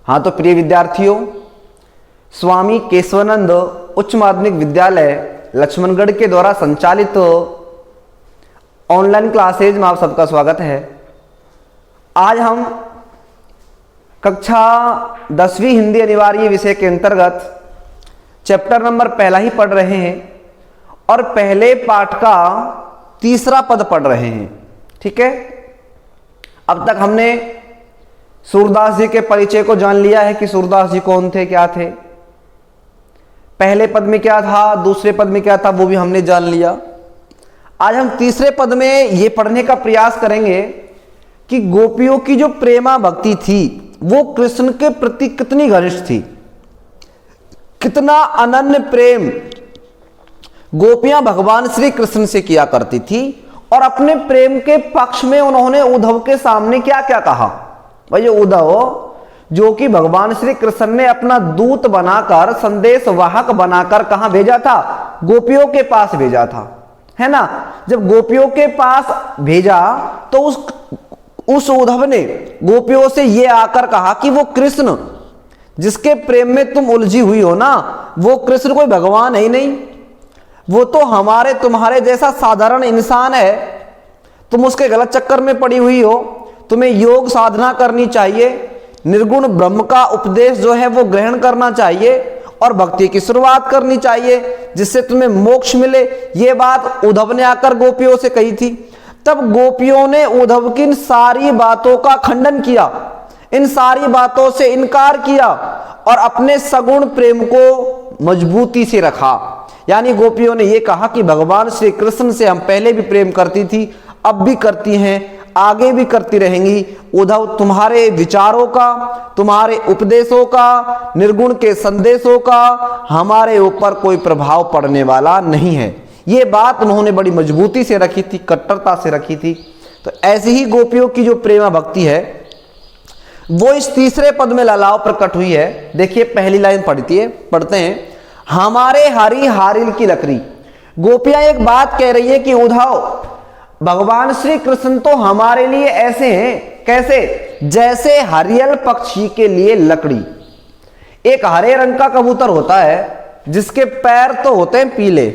हाँ तो प्रिय विद्यार्थियों, स्वामी केशवानंद उच्च माध्यमिक विद्यालय लक्ष्मणगढ़ के द्वारा संचालित ऑनलाइन क्लासेज में आप सबका स्वागत है। आज हम कक्षा 10वीं हिंदी अनिवार्य विषय के अंतर्गत चैप्टर नंबर पहला ही पढ़ रहे हैं और पहले पाठ का तीसरा पद पढ़ रहे हैं। ठीक है, अब तक हमने सूरदास जी के परिचय को जान लिया है कि सूरदास जी कौन थे, क्या थे, पहले पद में क्या था, दूसरे पद में क्या था, वो भी हमने जान लिया। आज हम तीसरे पद में ये पढ़ने का प्रयास करेंगे कि गोपियों की जो प्रेमा भक्ति थी वो कृष्ण के प्रति कितनी घनिष्ठ थी, कितना अनन्य प्रेम गोपियां भगवान श्री कृष्ण से किया करती थी और अपने प्रेम के पक्ष में उन्होंने उद्धव के सामने क्या क्या कहा। भाई उद्धव जो कि भगवान श्री कृष्ण ने अपना दूत बनाकर, संदेश वाहक बनाकर कहां भेजा था, गोपियों के पास भेजा था, है ना। जब गोपियों के पास भेजा तो उस उद्धव ने गोपियों से यह आकर कहा कि वो कृष्ण जिसके प्रेम में तुम उलझी हुई हो ना, वो कृष्ण कोई भगवान है ही नहीं, वो तो हमारे तुम्हारे जैसा साधारण इंसान है। तुम उसके गलत चक्कर में पड़ी हुई हो। तुम्हें योग साधना करनी चाहिए, निर्गुण ब्रह्म का उपदेश जो है वो ग्रहण करना चाहिए और भक्ति की शुरुआत करनी चाहिए जिससे तुम्हें मोक्ष मिले। ये बात उद्धव ने आकर गोपियों से कही थी। तब गोपियों ने उद्धव की इन सारी बातों का खंडन किया, इन सारी बातों से इनकार किया और अपने सगुण प्रेम को मजबूती से रखा। यानी गोपियों ने यह कहा कि भगवान श्री कृष्ण से हम पहले भी प्रेम करती थी, अब भी करती हैं, आगे भी करती रहेंगी। उद्धव तुम्हारे विचारों का, तुम्हारे उपदेशों का, निर्गुण के संदेशों का हमारे ऊपर कोई प्रभाव पड़ने वाला नहीं है। ये बात उन्होंने बड़ी मजबूती से रखी थी, कट्टरता से रखी थी। तो ऐसी ही गोपियों की जो प्रेमा भक्ति है वो इस तीसरे पद में ललाव प्रकट हुई है। देखिए पहली लाइन पढ़ते हैं, हमारे हरि हारिल की लकड़ी। गोपियां एक बात कह रही है कि उद्धव भगवान श्री कृष्ण तो हमारे लिए ऐसे हैं, कैसे, जैसे हरियल पक्षी के लिए लकड़ी। एक हरे रंग का कबूतर होता है जिसके पैर तो होते हैं पीले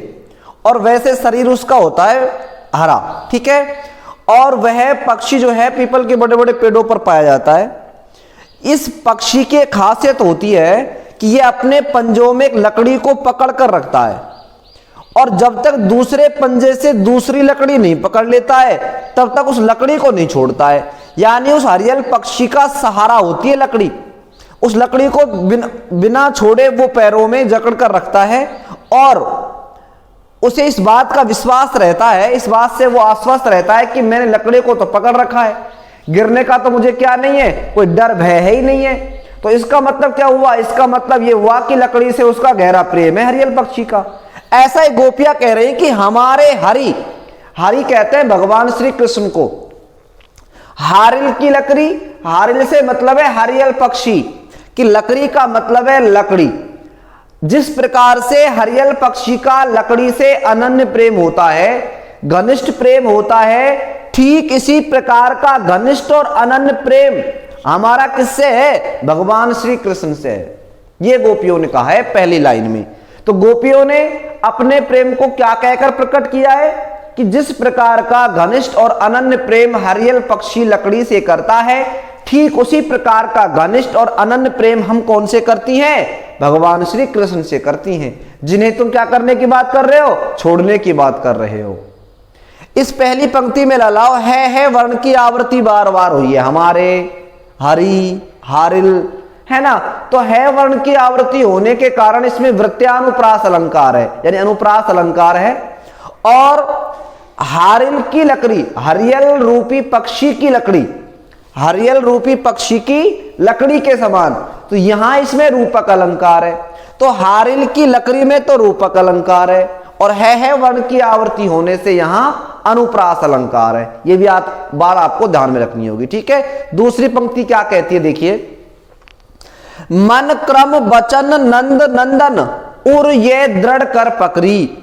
और वैसे शरीर उसका होता है हरा, ठीक है। और वह पक्षी जो है पीपल के बड़े बड़े पेड़ों पर पाया जाता है। इस पक्षी की खासियत होती है कि यह अपने पंजों में एक लकड़ी को पकड़ कर रखता है और जब तक दूसरे पंजे से दूसरी लकड़ी नहीं पकड़ लेता है तब तक उस लकड़ी को नहीं छोड़ता है। यानी उस हरियल पक्षी का सहारा होती है लकड़ी। उस लकड़ी को बिना छोड़े वो पैरों में जकड़ कर रखता है और उसे इस बात का विश्वास रहता है, इस बात से वो आश्वस्त रहता है कि मैंने लकड़ी को तो पकड़ रखा है, गिरने का तो मुझे क्या नहीं है, कोई डर भय है ही नहीं है। तो इसका मतलब क्या हुआ, इसका मतलब ये हुआ कि लकड़ी से उसका गहरा प्रेम है हरियल पक्षी का। ऐसा ही गोपियां कह रही हैं कि हमारे हरि, हरि कहते हैं भगवान श्री कृष्ण को, हारिल की लकड़ी, हारिल से मतलब है हरियल पक्षी की, लकड़ी का मतलब है लकड़ी। जिस प्रकार से हरियल पक्षी का लकड़ी से अनन्य प्रेम होता है, घनिष्ठ प्रेम होता है, ठीक इसी प्रकार का घनिष्ठ और अनन्य प्रेम हमारा किससे है, भगवान श्री कृष्ण से है। यह गोपियों ने कहा है पहली लाइन में। तो गोपियों ने अपने प्रेम को क्या कहकर प्रकट किया है कि जिस प्रकार का घनिष्ठ और अनन्य प्रेम हरियल पक्षी लकड़ी से करता है, ठीक उसी प्रकार का घनिष्ठ और अनन्य प्रेम हम कौन से करती हैं, भगवान श्री कृष्ण से करती हैं, जिन्हें तुम क्या करने की बात कर रहे हो, छोड़ने की बात कर रहे हो। इस पहली पंक्ति में ललाव है वर्ण की आवृत्ति बार बार हुई है, हमारे, हरि, हारिल, है ना। तो है वर्ण की आवृत्ति होने के कारण इसमें वृत्यानुप्रास अलंकार है, यानी अनुप्रास अलंकार है। और हारिल की लकड़ी, हरियल रूपी पक्षी की लकड़ी, हरियल रूपी पक्षी की लकड़ी के समान, तो यहां इसमें रूपक अलंकार है। तो हारिल की लकड़ी में तो रूपक अलंकार है और है वर्ण की आवृत्ति होने से यहां अनुप्रास अलंकार है। यह भी बात आपको ध्यान में रखनी होगी, ठीक है। दूसरी पंक्ति क्या कहती है, देखिए, मन क्रम वचन नंद नंदन उर ये दृढ़ कर पकड़ी।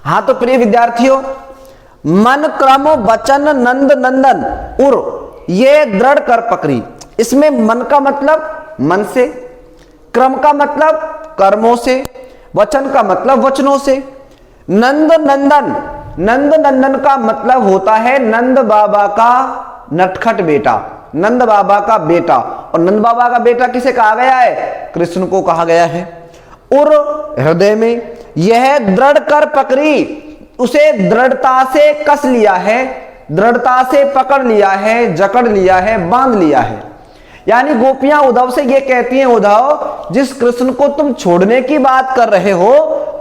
हाँ तो प्रिय विद्यार्थियों, मन क्रम वचन नंद नंदन उर, ये दृढ़ कर पकड़ी। इसमें मन का मतलब मन से, क्रम का मतलब कर्मों से, वचन का मतलब वचनों से। नंद नंदन, नंद नंदन का मतलब होता है नंद बाबा का नटखट बेटा, नंद बाबा का बेटा। और नंद बाबा का बेटा किसे कहा गया है? कृष्ण को कहा गया है। और हृदय में यह दृढ़ कर पकड़ी, उसे दृढ़ता से कस लिया है, दृढ़ता से पकड़ लिया है, जकड़ लिया है, बांध लिया है। यानी गोपियां उद्धव से ये कहती हैं, उद्धव जिस कृष्ण को तुम छोड़ने की बात कर रहे हो,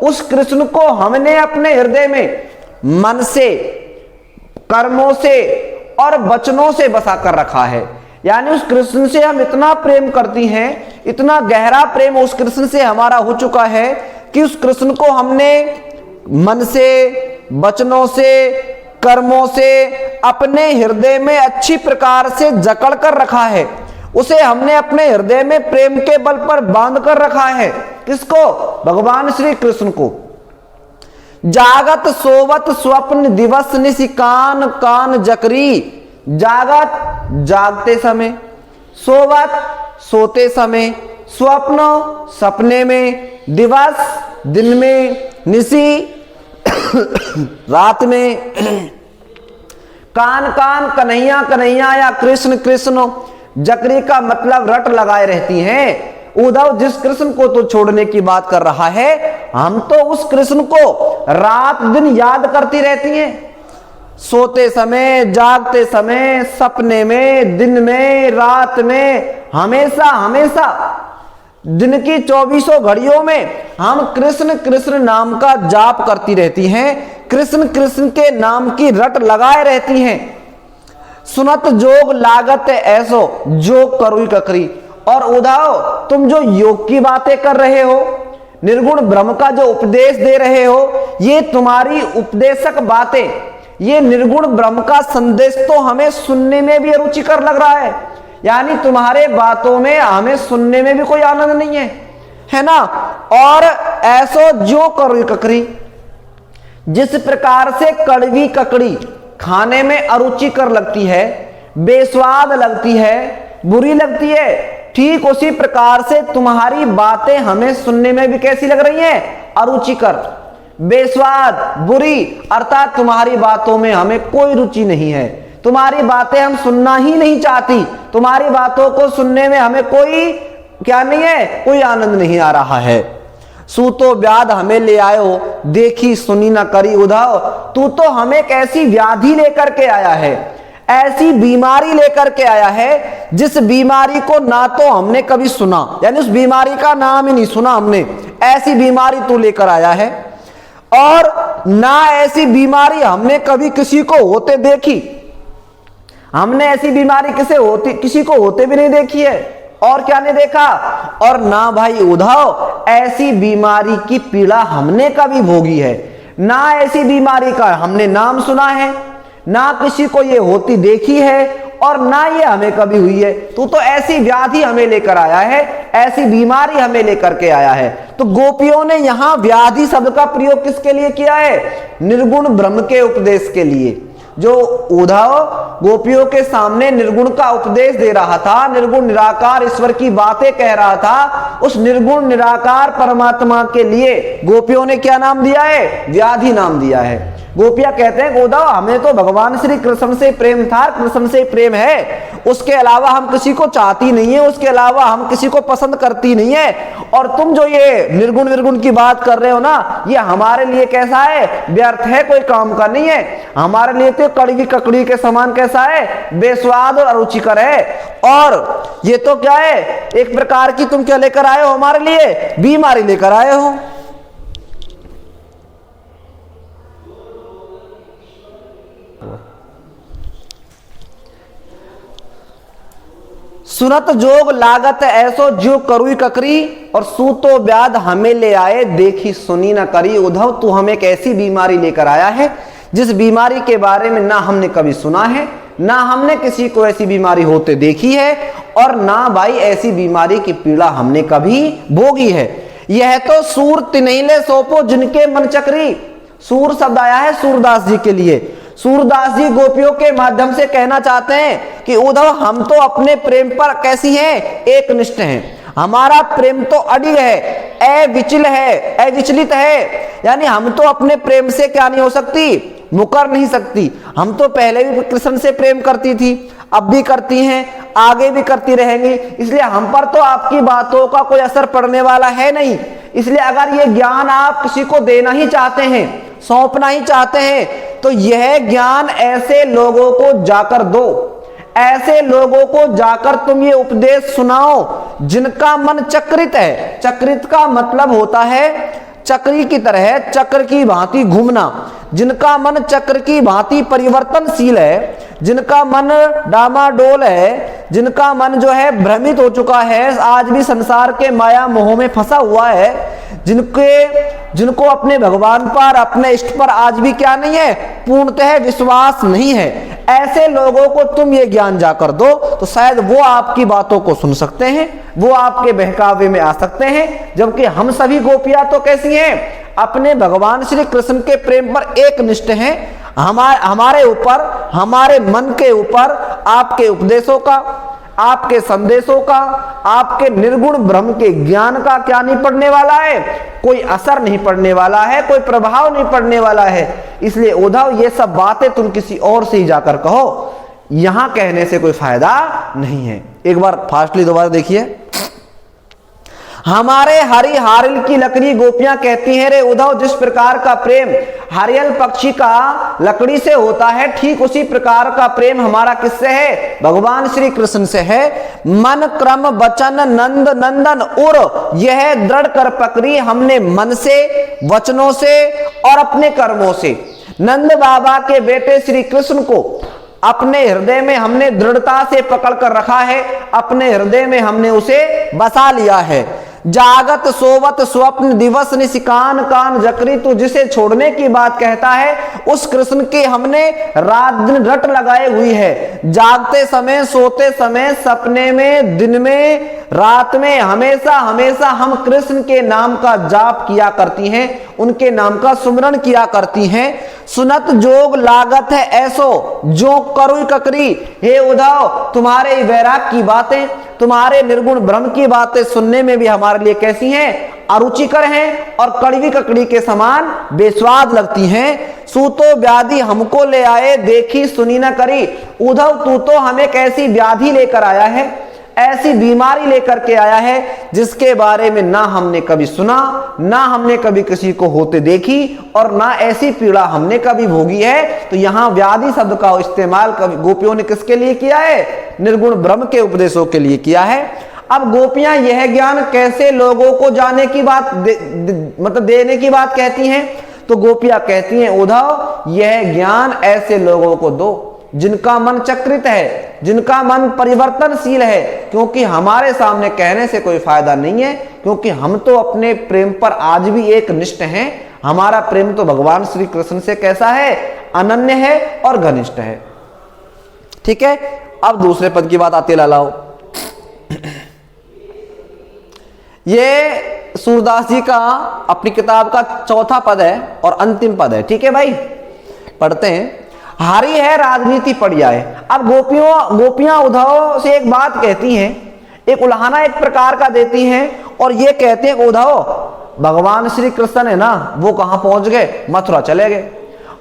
उस कृष्ण को हमने अपने हृदय में मन से, कर्मों से और वचनों से बसा कर रखा है। यानी उस कृष्ण से हम इतना प्रेम करती हैं, इतना गहरा प्रेम उस कृष्ण से हमारा हो चुका है कि उस कृष्ण को हमने मन से, वचनों से, कर्मों से अपने हृदय में अच्छी प्रकार से जकड़ कर रखा है। उसे हमने अपने हृदय में प्रेम के बल पर बांध कर रखा है। किसको? भगवान श्री कृष्ण को। जागत सोवत स्वप्न दिवस निशि कान कान जकरी, जागत जागते समय, सोवत सोते समय, स्वप्न सपने में, दिवस दिन में, निशि रात में, कान कान कन्हैया कन्हैया या कृष्ण कृष्ण, जकरी का मतलब रट लगाए रहती हैं। उद्धव जिस कृष्ण को तो छोड़ने की बात कर रहा है, हम तो उस कृष्ण को रात दिन याद करती रहती हैं। सोते समय, जागते समय, सपने में, दिन में, रात में, हमेशा हमेशा दिन की 24 घड़ियों में हम कृष्ण कृष्ण नाम का जाप करती रहती हैं, कृष्ण कृष्ण के नाम की रट लगाए रहती हैं। सुनत जोग लागत ऐसो जो करुई ककरी। और उद्धव तुम जो योग की बातें कर रहे हो, निर्गुण ब्रह्म का जो उपदेश दे रहे हो, ये तुम्हारी उपदेशक बातें, ये निर्गुण ब्रह्म का संदेश तो हमें सुनने में भी रुचिकर लग रहा है। यानी तुम्हारे बातों में हमें सुनने में भी कोई आनंद नहीं है ना। और ऐसो जो करुई ककरी, जिस प्रकार से कड़वी ककड़ी खाने में अरुचिकर लगती है, बेस्वाद लगती है, बुरी लगती है, ठीक उसी प्रकार से तुम्हारी बातें हमें सुनने में भी कैसी लग रही हैं? अरुचिकर, बेस्वाद, बुरी। अर्थात तुम्हारी बातों में हमें कोई रुचि नहीं है, तुम्हारी बातें हम सुनना ही नहीं चाहती, तुम्हारी बातों को सुनने में हमें कोई क्या नहीं है, कोई आनंद नहीं आ रहा है। सूतो व्याध हमें ले आयो, देखी सुनी न करी उद्धव। तू तो हमें एक ऐसी व्याधि लेकर के आया है, ऐसी बीमारी लेकर के आया है, जिस बीमारी को ना तो हमने कभी सुना, यानी उस बीमारी का नाम ही नहीं सुना हमने। ऐसी बीमारी तू लेकर आया है, और ना ऐसी बीमारी हमने कभी किसी को होते देखी। हमने ऐसी बीमारी किसी को होते भी नहीं देखी है, और क्या नहीं देखा। और ना भाई उद्धव ऐसी बीमारी की पीड़ा हमने कभी भोगी है, ना ऐसी बीमारी का हमने नाम सुना है, ना किसी को ये होती देखी है, और ना ये हमें कभी हुई है। तू तो ऐसी व्याधि हमें लेकर आया है, ऐसी बीमारी हमें लेकर के आया है। तो गोपियों ने यहां व्याधि शब्द का प्रयोग किसके लिए किया है? निर्गुण ब्रह्म के उपदेश के लिए। जो उद्धव गोपियों के सामने निर्गुण का उपदेश दे रहा था, निर्गुण निराकार ईश्वर की बातें कह रहा था, उस निर्गुण निराकार परमात्मा के लिए गोपियों ने क्या नाम दिया है? व्याधि नाम दिया है। गोपियां कहते हैं उद्धव हमें तो भगवान श्री कृष्ण से प्रेम था, कृष्ण से प्रेम है, उसके अलावा हम किसी को चाहती नहीं है, उसके अलावा हम किसी को पसंद करती नहीं है। और तुम जो ये निर्गुण निर्गुण की बात कर रहे हो ना, ये हमारे लिए कैसा है? व्यर्थ है, कोई काम का नहीं है। हमारे लिए तो कड़वी ककड़ी के समान कैसा है? बेस्वाद और अरुचिकर है। और ये तो क्या है? एक प्रकार की तुम क्या लेकर आए हो हमारे लिए? बीमारी लेकर आए हो। सुनत जोग लागत ऐसो जो करुई ककरी, और सूतो व्याध हमें ले आए, देखी सुनी न करी। उद्धव तू हमें एक ऐसी बीमारी लेकर आया है, जिस बीमारी के बारे में ना हमने कभी सुना है, ना हमने किसी को ऐसी बीमारी होते देखी है, और ना भाई ऐसी बीमारी की पीड़ा हमने कभी भोगी है। यह तो सूर तिनहिले सोपो जिनके मन चक्री। सूर शब्द आया है सूरदास जी के लिए। सूरदास जी गोपियों के माध्यम से कहना चाहते हैं कि उद्धव हम तो अपने प्रेम पर कैसी हैं, एक निष्ठ हैं। हमारा प्रेम तो अडिग है, अविचलित है। यानी हम तो अपने प्रेम से क्या नहीं हो सकती, मुकर नहीं सकती। हम तो पहले भी कृष्ण से प्रेम करती थी, अब भी करती हैं, आगे भी करती रहेंगी। इसलिए हम पर तो आपकी बातों का कोई असर पड़ने वाला है नहीं। इसलिए अगर ये ज्ञान आप किसी को देना ही चाहते हैं, सौंपना ही चाहते हैं, तो यह ज्ञान ऐसे लोगों को जाकर दो, ऐसे लोगों को जाकर तुम ये उपदेश सुनाओ जिनका मन चक्रित है। चक्रित का मतलब होता है चक्री की तरह, चक्र की भांति घूमना। जिनका मन चक्र की भांति परिवर्तनशील है, जिनका मन डामाडोल है, जिनका मन जो है भ्रमित हो चुका है, आज भी संसार के माया मोह में फंसा हुआ है, जिनको अपने भगवान पर, अपने इष्ट पर आज भी क्या नहीं है, पूर्णतः विश्वास नहीं है, ऐसे लोगों को तुम ये ज्ञान जाकर दो, तो शायद वो आपकी बातों को सुन सकते हैं, वो आपके बहकावे में आ सकते हैं। जबकि हम सभी गोपियां तो कैसी हैं, अपने भगवान श्री कृष्ण के प्रेम पर एक निष्ठ हैं। हमारे ऊपर, हमारे मन के ऊपर आपके उपदेशों का, आपके संदेशों का, आपके निर्गुण ब्रह्म के ज्ञान का क्या नहीं पड़ने वाला है, कोई असर नहीं पड़ने वाला है, कोई प्रभाव नहीं पड़ने वाला है। इसलिए उद्धव ये सब बातें तुम किसी और से ही जाकर कहो, यहां कहने से कोई फायदा नहीं है। एक बार फास्टली दोबारा देखिए। हमारे हरि हारिल की लकड़ी गोपियां कहती हैं, रे उद्धव जिस प्रकार का प्रेम हरियल पक्षी का लकड़ी से होता है, ठीक उसी प्रकार का प्रेम हमारा किससे है, भगवान श्री कृष्ण से है। मन क्रम वचन नंद नंदन उर यह दृढ़ कर पकड़ी हमने मन से, वचनों से और अपने कर्मों से। नंद बाबा के बेटे श्री कृष्ण को अपने हृदय में हमने दृढ़ता से पकड़ कर रखा है, अपने हृदय में हमने उसे बसा लिया है। जागत सोवत स्वप्न दिवस निशिकान कान जकरी, तो जिसे छोड़ने की बात कहता है उस कृष्ण के हमने रात दिन रट लगाए हुई है। जागते समय, सोते समय, सपने में, दिन में, रात में, हमेशा हमेशा हम कृष्ण के नाम का जाप किया करती हैं, उनके नाम का सुमरण किया करती हैं। सुनत जोग लागत है ऐसो जो करुई ककरी। हे उद्धव तुम्हारे वैराग की बातें, तुम्हारे निर्गुण ब्रह्म की बातें सुनने में भी हमारे लिए कैसी हैं, अरुचिकर हैं और कड़वी ककड़ी के समान बेस्वाद लगती हैं। सूतो व्याधि हमको ले आए देखी सुनी न करी। उद्धव तू तो हमें कैसी व्याधि लेकर आया है, ऐसी बीमारी लेकर के आया है जिसके बारे में ना हमने कभी सुना, ना हमने कभी किसी को होते देखी और ना ऐसी पीड़ा हमने कभी भोगी है। तो यहाँ व्याधि शब्द का इस्तेमाल कभी गोपियों ने किसके लिए किया है, निर्गुण ब्रह्म के उपदेशों के लिए किया है। अब गोपियां यह ज्ञान कैसे लोगों को जाने की बात मतलब देने की बात कहती हैं, तो गोपियां कहती हैं उद्धव यह ज्ञान ऐसे लोगों को दो जिनका मन चक्रित है, जिनका मन परिवर्तनशील है, क्योंकि हमारे सामने कहने से कोई फायदा नहीं है, क्योंकि हम तो अपने प्रेम पर आज भी एक निष्ठ हैं। हमारा प्रेम तो भगवान श्री कृष्ण से कैसा है, अनन्य है और घनिष्ठ है। ठीक है, अब दूसरे पद की बात आती लालाओ। ये सूरदास जी का अपनी किताब का चौथा पद है और अंतिम पद है। ठीक है भाई, पढ़ते हैं। हारी है राजनीति पड़ जाए। अब गोपियां उद्धव से एक बात कहती हैं, एक उल्हाना एक प्रकार का देती हैं और ये कहते हैं उद्धव भगवान श्री कृष्ण है ना, वो कहां पहुंच गए, मथुरा चले गए,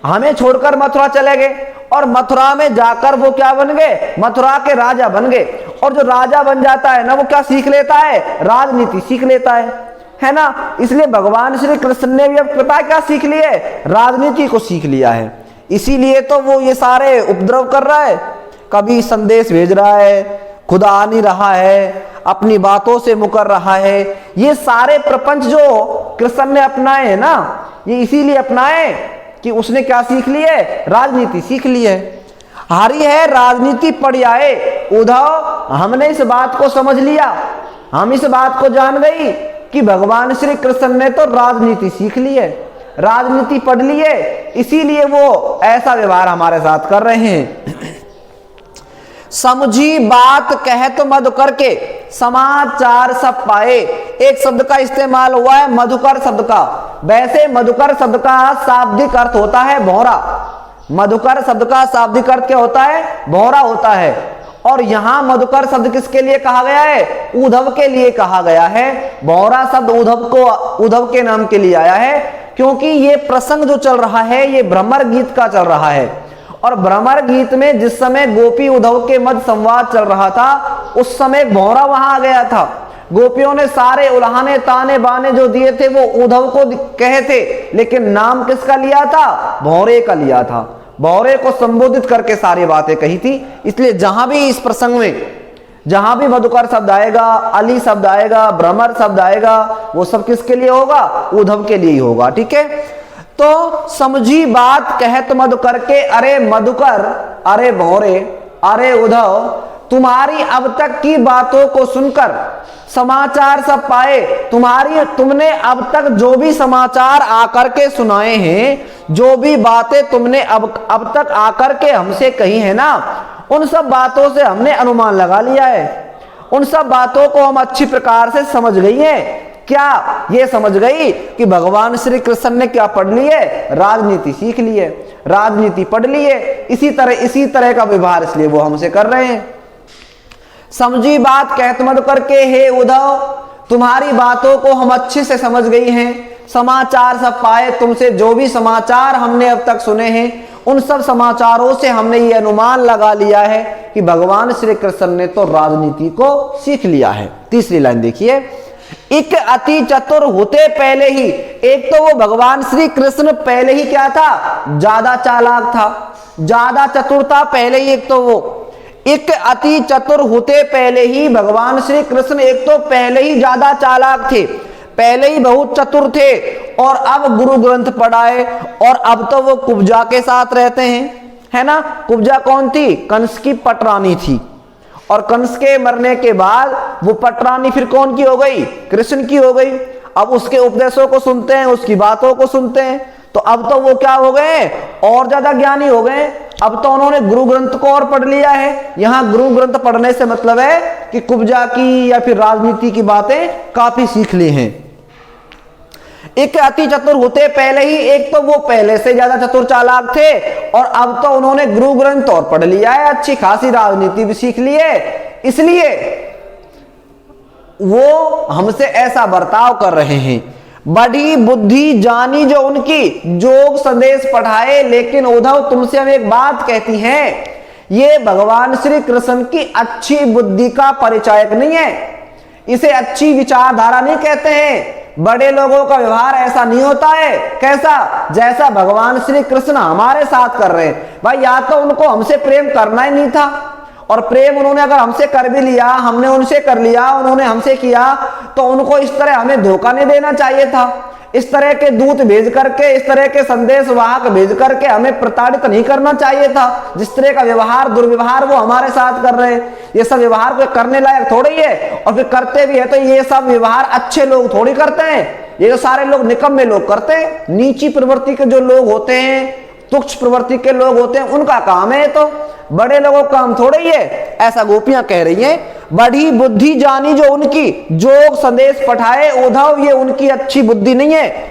हमें छोड़कर मथुरा चले गए और मथुरा में जाकर वो क्या बन गए, मथुरा के राजा बन गए। और जो राजा बन जाता है ना, वो क्या सीख लेता है, राजनीति सीख लेता है ना। इसलिए भगवान श्री कृष्ण ने भी अब पता क्या सीख लिया है, राजनीति को सीख लिया है। इसीलिए तो वो ये सारे उपद्रव कर रहा है, कभी संदेश भेज रहा है, खुद आ नहीं रहा है, अपनी बातों से मुकर रहा है। ये सारे प्रपंच जो कृष्ण ने अपनाए हैं ना, ये इसीलिए अपनाए कि उसने क्या सीख ली है, राजनीति सीख ली है। हारी है राजनीति पड़ जाए। उद्धव हमने इस बात को समझ लिया, हम इस बात को जान गई कि भगवान श्री कृष्ण ने तो राजनीति सीख ली है, राजनीति पढ़ ली है, इसीलिए वो ऐसा व्यवहार हमारे साथ कर रहे हैं। समझी बात कहत मधुकर के समाचार सब पाए। एक शब्द का इस्तेमाल हुआ है मधुकर शब्द का। वैसे मधुकर शब्द का शाब्दिक अर्थ होता है भौरा। मधुकर शब्द का शाब्दिक अर्थ क्या होता है? भौरा होता है। और यहां मधुकर शब्द किसके लिए कहा गया है? उद्धव के लिए कहा गया है। भौरा शब्द उद्धव के नाम के लिए आया है, क्योंकि ये प्रसंग जो चल रहा है ये भ्रमर गीत का चल रहा है। और भ्रमर गीत में जिस समय गोपी उद्धव के मध्य संवाद चल रहा था उस समय भौरा वहां आ गया था। गोपियों ने सारे उल्हाने ताने बाने जो दिए थे वो उद्धव को कहे थे, लेकिन नाम किसका लिया था? भौरे का लिया था। भौरे को संबोधित करके सारी बातें कही थी। इसलिए जहां भी इस प्रसंग में जहां भी मधुकर शब्द आएगा, अली शब्द आएगा, भ्रमर शब्द आएगा, वो सब किसके लिए होगा? उद्धव के लिए ही होगा। ठीक है, तो समझी बात कहत मधुकर के, अरे मधुकर, अरे भौरे, अरे उद्धव, तुम्हारी अब तक की बातों को सुनकर समाचार सब पाए। तुमने अब तक जो भी समाचार आकर के सुनाए हैं, जो भी बातें तुमने अब तक आकर के हमसे कही है ना, उन सब बातों से हमने अनुमान लगा लिया है। उन सब बातों को हम अच्छी प्रकार से समझ गई हैं। क्या ये समझ गई कि भगवान श्री कृष्ण ने क्या पढ़ ली है? राजनीति सीख ली है, राजनीति पढ़ ली है। इसी तरह का व्यवहार इसलिए वो हमसे कर रहे हैं। समझी बात कहत मधुकर के, हे उद्धव, तुम्हारी बातों को हम अच्छे से समझ गई हैं। समाचार सब पाए, तुमसे जो भी समाचार हमने अब तक सुने हैं उन सब समाचारों से हमने ये अनुमान लगा लिया है कि भगवान श्री कृष्ण ने तो राजनीति को सीख लिया है। तीसरी लाइन देखिए, एक अति चतुर होते पहले ही। एक तो वो भगवान श्री कृष्ण पहले ही क्या था? ज्यादा चालाक था, ज्यादा चतुर था पहले ही। एक तो वो एक अति चतुर होते पहले ही भगवान श्री कृष्ण एक तो पहले ही ज्यादा चालाक थे, पहले ही बहुत चतुर थे, और अब गुरु ग्रंथ पढ़ाए, और अब तो वो कुब्जा के साथ रहते हैं, है ना। कुब्जा कौन थी? कंस की पटरानी थी। और कंस के मरने के बाद वो पटरानी फिर कौन की हो गई? कृष्ण की हो गई। अब उसके उपदेशों को सुनते हैं, उसकी बातों को सुनते हैं, तो अब तो वो क्या हो गए? और ज्यादा ज्ञानी हो गए। अब तो उन्होंने गुरु ग्रंथ को और पढ़ लिया है। यहां गुरु ग्रंथ पढ़ने से मतलब है कि कुब्जा की या फिर राजनीति की बातें काफी सीख ली हैं। एक अति चतुर होते पहले ही, एक तो वो पहले से ज्यादा चतुर चालाक थे, और अब तो उन्होंने गुरु ग्रंथ और पढ़ लिया है, अच्छी खासी राजनीति भी सीख ली है। इसलिए वो हमसे ऐसा बर्ताव कर रहे हैं। बड़ी बुद्धि जानी जो उनकी, जोग संदेश पढ़ाए। लेकिन उद्धव, तुमसे हम एक बात कहती हैं, ये भगवान श्री कृष्ण की अच्छी बुद्धि का परिचायक नहीं है, इसे अच्छी विचारधारा नहीं कहते हैं। बड़े लोगों का व्यवहार ऐसा नहीं होता है। कैसा? जैसा भगवान श्री कृष्ण हमारे साथ कर रहे हैं। भाई, या तो उनको हमसे प्रेम करना ही नहीं था, और प्रेम उन्होंने अगर हमसे कर भी लिया, हमने उनसे कर लिया, उन्होंने हमसे किया, तो उनको इस तरह हमें धोखा नहीं देना चाहिए था। इस तरह के दूत भेज करके, इस तरह के संदेश वाहक भेज करके हमें प्रताड़ित नहीं करना चाहिए था। जिस तरह का व्यवहार, दुर्व्यवहार वो हमारे साथ कर रहे हैं, ये सब व्यवहार को करने लायक थोड़ी है। और फिर करते भी है तो ये सब व्यवहार अच्छे लोग थोड़ी करते हैं, ये जो सारे लोग निकम्मे लोग करते हैं। नीची प्रवृत्ति के जो लोग होते हैं, तुच्छ प्रवृत्ति के लोग होते हैं, उनका काम है। तो बड़े लोगों का काम थोड़े ही है। ऐसा गोपियां कह रही हैं। बड़ी बुद्धि जानी जो उनकी, जोग संदेश पठाए उद्धव, ये उनकी अच्छी बुद्धि नहीं है।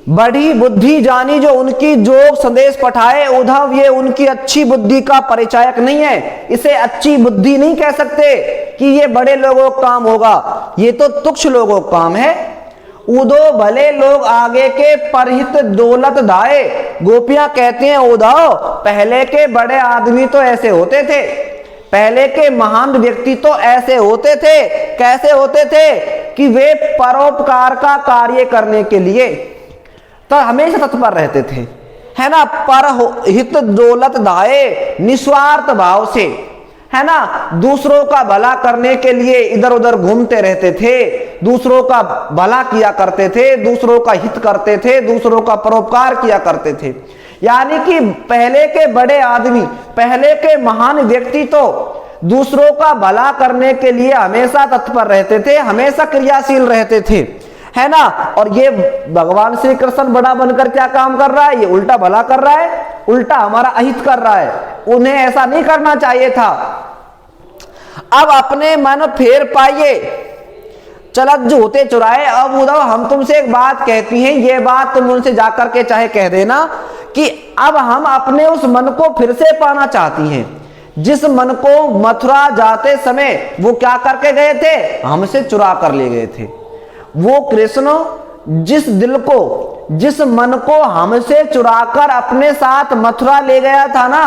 बड़ी बुद्धि जानी जो उनकी, जोग संदेश पठाए उद्धव, ये उनकी अच्छी बुद्धि का परिचायक नहीं है। इसे अच्छी बुद्धि नहीं कह सकते कि ये बड़े लोगों का काम होगा, ये तो तुच्छ लोगों का काम है। उदो भले लोग आगे के परहित दौलत धाए। गोपियां कहती हैं, उद्धव, पहले के बड़े आदमी तो ऐसे होते थे, पहले के महान व्यक्ति तो ऐसे होते थे। कैसे होते थे? कि वे परोपकार का कार्य करने के लिए तो हमेशा तत्पर रहते थे, है ना। परहित दौलत धाए, निस्वार्थ भाव से, है ना, दूसरों का भला करने के लिए इधर उधर घूमते रहते थे, दूसरों का भला किया करते थे, दूसरों का हित करते थे, दूसरों का परोपकार किया करते थे। यानी कि पहले के बड़े आदमी, पहले के महान व्यक्ति तो दूसरों का भला करने के लिए हमेशा तत्पर रहते थे, हमेशा क्रियाशील रहते थे। है ना। और ये भगवान श्री कृष्ण बड़ा बनकर क्या काम कर रहा है, ये उल्टा भला कर रहा है, उल्टा हमारा अहित कर रहा है। उन्हें ऐसा नहीं करना चाहिए था। अब अपने मन फेर पाइए, चलत जो होते चुराए। अब उद्धव हम तुमसे एक बात कहती हैं, ये बात तुम उनसे जाकर के चाहे कह देना कि अब हम अपने उस मन को फिर से पाना चाहती हैं, जिस मन को मथुरा जाते समय वो क्या करके गए थे, हमसे चुरा कर ले गए थे। वो कृष्ण जिस दिल को, जिस मन को हमसे चुराकर अपने साथ मथुरा ले गया था ना,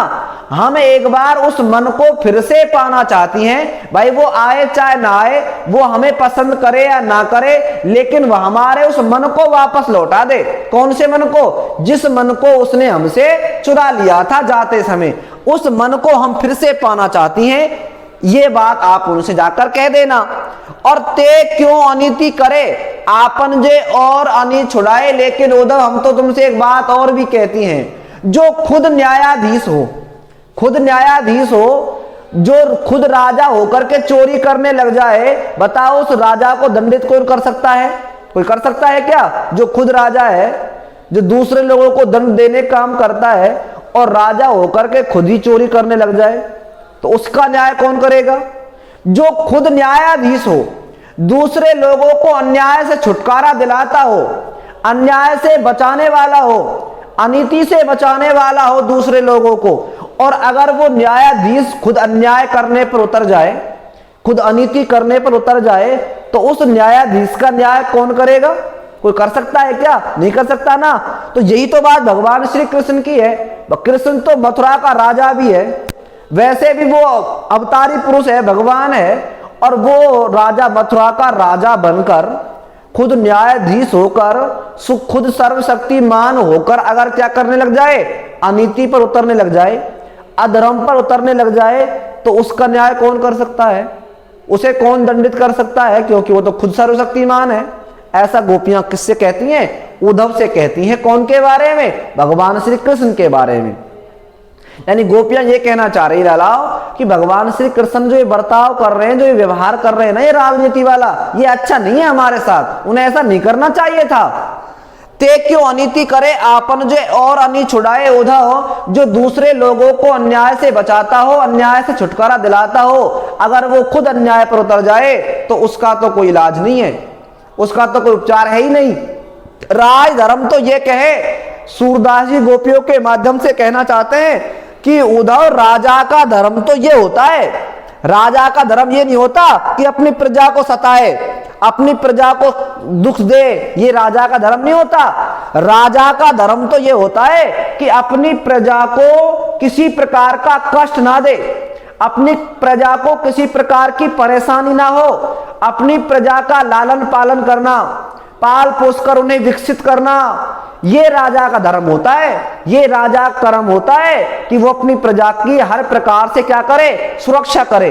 हम एक बार उस मन को फिर से पाना चाहती हैं। भाई वो आए चाहे ना आए, वो हमें पसंद करे या ना करे, लेकिन वह हमारे उस मन को वापस लौटा दे। कौन से मन को, जिस मन को उसने हमसे चुरा लिया था जाते समय, उस मन को हम फिर से पाना चाहती हैं। ये बात आप उनसे जाकर कह देना। और ते क्यों अनीति करे, आपन जे और अनी छुड़ाए। लेकिन उद्धव हम तो तुमसे एक बात और भी कहती हैं, जो खुद न्यायाधीश हो, खुद न्यायाधीश हो, जो खुद राजा होकर के चोरी करने लग जाए, बताओ उस राजा को दंडित कौन कर सकता है? कोई कर सकता है क्या? जो खुद राजा है, जो दूसरे लोगों को दंड देने का काम करता है, और राजा होकर के खुद ही चोरी करने लग जाए, तो उसका न्याय कौन करेगा? जो खुद न्यायाधीश हो, दूसरे लोगों को अन्याय से छुटकारा दिलाता हो, अन्याय से बचाने वाला हो, अनीति से बचाने वाला हो दूसरे लोगों को, और अगर वो न्यायाधीश खुद अन्याय करने पर उतर जाए, खुद अनीति करने पर उतर जाए, तो उस न्यायाधीश का न्याय कौन करेगा? कोई कर सकता है क्या? नहीं कर सकता ना। तो यही तो बात भगवान श्री कृष्ण की है। कृष्ण तो मथुरा का राजा भी है, वैसे भी वो अवतारी पुरुष है, भगवान है, और वो राजा, मथुरा का राजा बनकर, खुद न्यायाधीश होकर, खुद सर्वशक्तिमान होकर अगर क्या करने लग जाए, अनीति पर उतरने लग जाए, अधर्म पर उतरने लग जाए, तो उसका न्याय कौन कर सकता है? उसे कौन दंडित कर सकता है? क्योंकि वो तो खुद सर्वशक्तिमान है। ऐसा गोपियां किससे कहती हैं? उद्धव से कहती हैं। कौन के बारे में? भगवान श्री कृष्ण के बारे में। यानी गोपियां ये कहना चाह रही लालाओ कि भगवान श्री कृष्ण जो ये बर्ताव कर रहे हैं, जो ये व्यवहार कर रहे हैं ना, ये राजनीति वाला, ये अच्छा नहीं है हमारे साथ, उन्हें ऐसा नहीं करना चाहिए था। ते क्यों अनीति करे, आपन जो और अनी छुड़ाए। उद्धव जो दूसरे लोगों को अन्याय से बचाता हो, अन्याय से छुटकारा दिलाता हो, अगर वो खुद अन्याय पर उतर जाए तो उसका तो कोई इलाज नहीं है, उसका तो कोई उपचार है ही नहीं। राज धर्म तो ये कहे, सूरदास जी गोपियों के माध्यम से कहना चाहते हैं कि उद्धव राजा का धर्म तो ये होता है, राजा का धर्म ये नहीं होता कि अपनी प्रजा को सताए, अपनी प्रजा को दुख दे, ये राजा का धर्म नहीं होता। राजा का धर्म तो ये होता है कि अपनी प्रजा को किसी प्रकार का कष्ट ना दे, अपनी प्रजा को किसी प्रकार की परेशानी ना हो, अपनी प्रजा का लालन पालन करना, पाल पोस कर उन्हें विकसित करना, ये राजा का धर्म होता है। ये राजा का कर्म होता है कि वो अपनी प्रजा की हर प्रकार से क्या करे, सुरक्षा करे,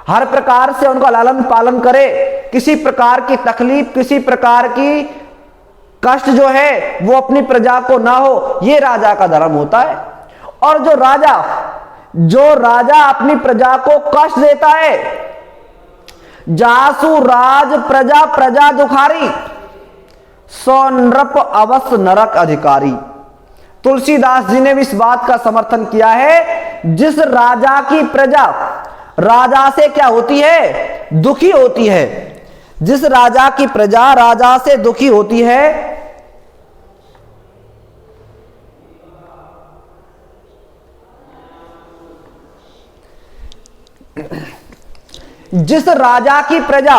हर प्रकार से उनका लालन पालन करे, किसी प्रकार की तकलीफ, किसी प्रकार की कष्ट जो है वो अपनी प्रजा को ना हो, ये राजा का धर्म होता है। और जो राजा अपनी प्रजा को कष्ट देता है, जासु राज प्रजा प्रजा दुखारी, सो नृप अवश्य नरक अधिकारी। तुलसीदास जी ने भी इस बात का समर्थन किया है, जिस राजा की प्रजा राजा से क्या होती है, दुखी होती है, जिस राजा की प्रजा राजा से दुखी होती है, जिस राजा की प्रजा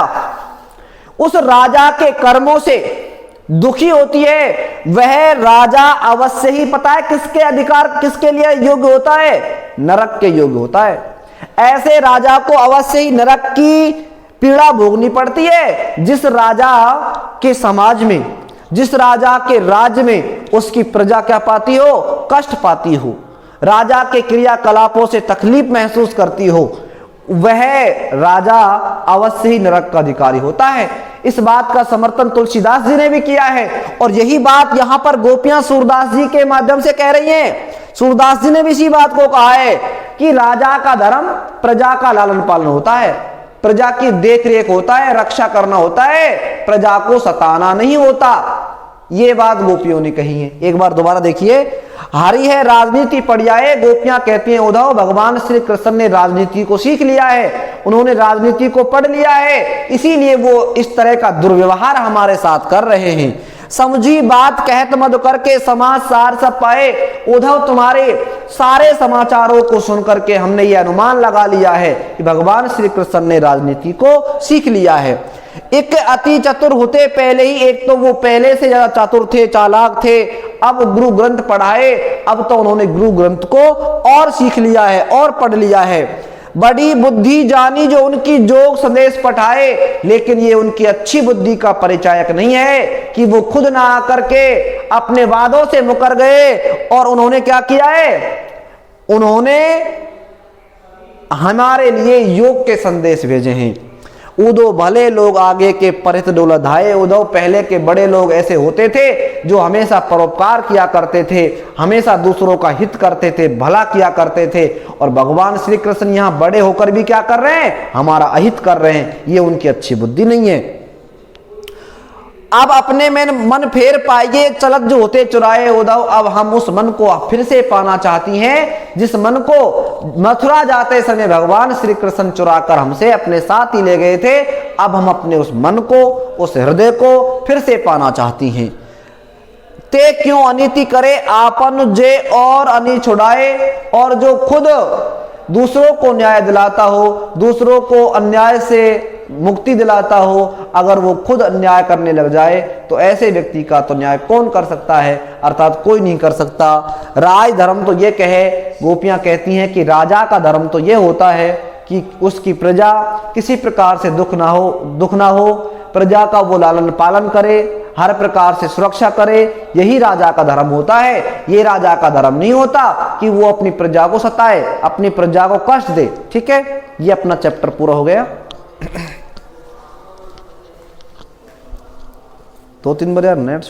उस राजा के कर्मों से दुखी होती है, वह राजा अवश्य ही, पता है किसके अधिकार, किसके लिए योग्य होता है, नरक के योग्य होता है। ऐसे राजा को अवश्य ही नरक की पीड़ा भोगनी पड़ती है, जिस राजा के समाज में, जिस राजा के राज्य में उसकी प्रजा क्या पाती हो, कष्ट पाती हो, राजा के क्रियाकलापों से तकलीफ महसूस करती हो, वह राजा अवश्य ही नरक का अधिकारी होता है। इस बात का समर्थन तुलसीदास जी ने भी किया है, और यही बात यहां पर गोपियां सूरदास जी के माध्यम से कह रही हैं। सूरदास जी ने भी इसी बात को कहा है कि राजा का धर्म प्रजा का लालन पालन होता है, प्रजा की देख रेख होता है, रक्षा करना होता है, प्रजा को सताना नहीं होता। ये बात गोपियों ने कही है। एक बार दोबारा देखिए, हारी है राजनीति पढ़ियाए, गोपियां कहती हैं उद्धव भगवान श्री कृष्ण ने राजनीति को सीख लिया है, उन्होंने राजनीति को पढ़ लिया है, इसीलिए वो इस तरह का दुर्व्यवहार हमारे साथ कर रहे हैं। समझी बात कहत मधु करके समाज सार सब पाए। उद्धव तुम्हारे सारे समाचारों को सुनकर के हमने ये अनुमान लगा लिया है कि भगवान श्री कृष्ण ने राजनीति को सीख लिया है। एक अति चतुर होते पहले ही, एक तो वो पहले से ज्यादा चतुर थे, चालाक थे, अब गुरु ग्रंथ पढ़ाए, अब तो उन्होंने गुरु ग्रंथ को और सीख लिया है और पढ़ लिया है। बड़ी बुद्धि जानी जो उनकी जोग संदेश पठाए, लेकिन ये उनकी अच्छी बुद्धि का परिचायक नहीं है कि वो खुद ना आकर के अपने वादों से मुकर गए और उन्होंने क्या किया है, उन्होंने हमारे लिए योग के संदेश भेजे हैं। उदो भले लोग आगे के परित डोला धाये। उद्धव पहले के बड़े लोग ऐसे होते थे जो हमेशा परोपकार किया करते थे, हमेशा दूसरों का हित करते थे, भला किया करते थे। और भगवान श्री कृष्ण यहाँ बड़े होकर भी क्या कर रहे हैं, हमारा अहित कर रहे हैं। ये उनकी अच्छी बुद्धि नहीं है। अब अपने में मन फेर पाइए, चलत जो होते चुराए उद्धव। अब हम उस मन को फिर से पाना चाहती हैं जिस मन को मथुरा जाते समय भगवान श्री कृष्ण चुरा कर हमसे अपने साथ ही ले गए थे। अब हम अपने उस मन को, उस हृदय को फिर से पाना चाहती हैं। ते क्यों अनीति करे आपन जे और अनी छुड़ाए। और जो खुद दूसरों को न्याय दिलाता हो, दूसरों को अन्याय से मुक्ति दिलाता हो, अगर वो खुद अन्याय करने लग जाए तो ऐसे व्यक्ति का तो न्याय कौन कर सकता है, अर्थात कोई नहीं कर सकता। राज धर्म तो ये कहे, गोपियां कहती हैं कि राजा का धर्म तो ये होता है कि उसकी प्रजा किसी प्रकार से दुख ना हो, प्रजा का वो लालन पालन करे, हर प्रकार से सुरक्षा करे, यही राजा का धर्म होता है। ये राजा का धर्म नहीं होता कि वो अपनी प्रजा को सताए, अपनी प्रजा को कष्ट दे। ठीक है, ये अपना चैप्टर पूरा हो गया। 2-3 बार यार नेट